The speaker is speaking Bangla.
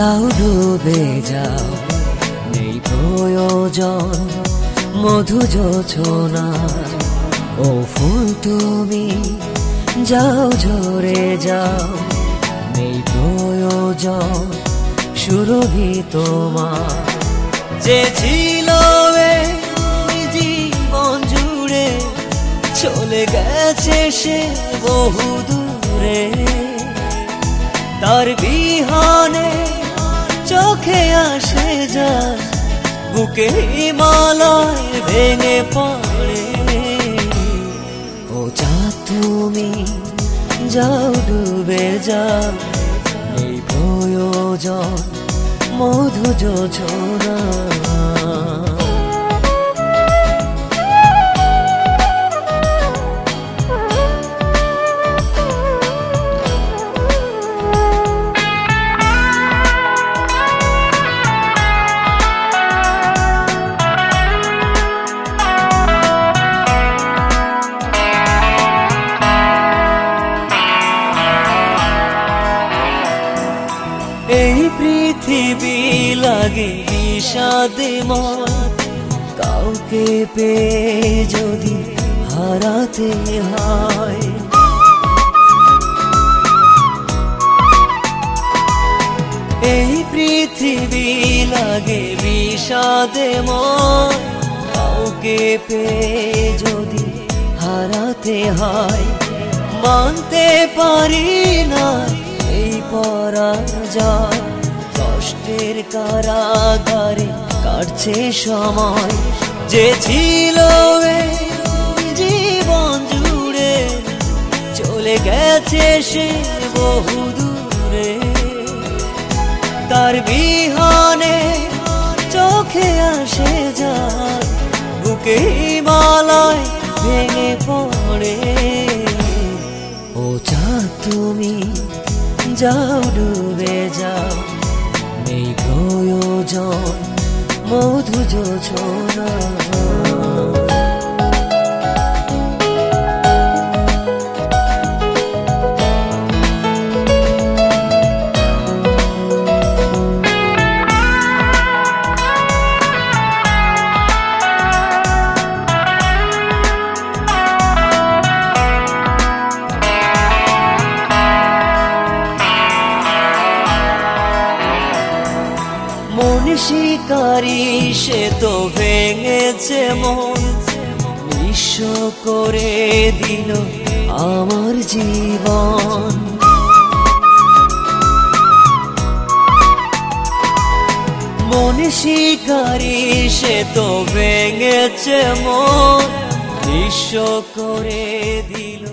যাও ডুবে যাও, নেই প্রয়োজন মধু যোছনার। ও ফুল তুমি যাও ঝরে যাও, নেই প্রয়োজন সুরভি তোমার। যে ছিল এই জীবন জুড়ে, চলে গেছে সে বহু দূরে। তার বিহানে চোখে আসে যা, বুকে হিমালয় ভেঙে পড়ে। ও চাঁদ তুমি যাও ডুবে যাও, নেই প্রয়োজন মধু যোছনা। এই পৃথিবী লাগে বিষাদময়, কাউকে পেয়ে যদি হারাতে হয়। এই পৃথিবী লাগে বিষাদময়, কাউকে পেয়ে যদি হারাতে হয়। মানতে পারি না এই পরাজয়, কষ্টের কারাগারে কাটছে সময়। যে ছিল এই জীবন জুড়ে, চলে গেছে সে বহু দূরে। তার বিহানে চোখে আসে যা, বুকে হিমালয় ভেঙে পড়ে। ও চাঁদ তুমি যাও ডুবে যাও, নেই প্রয়োজন মধু যোছনা। মন শিকারি সে তো ভেঙেছে মন, নিঃস্ব করে দিল আমার জীবন। মন শিকারি সে তো ভেঙেছে মন, নিঃস্ব করে দিল।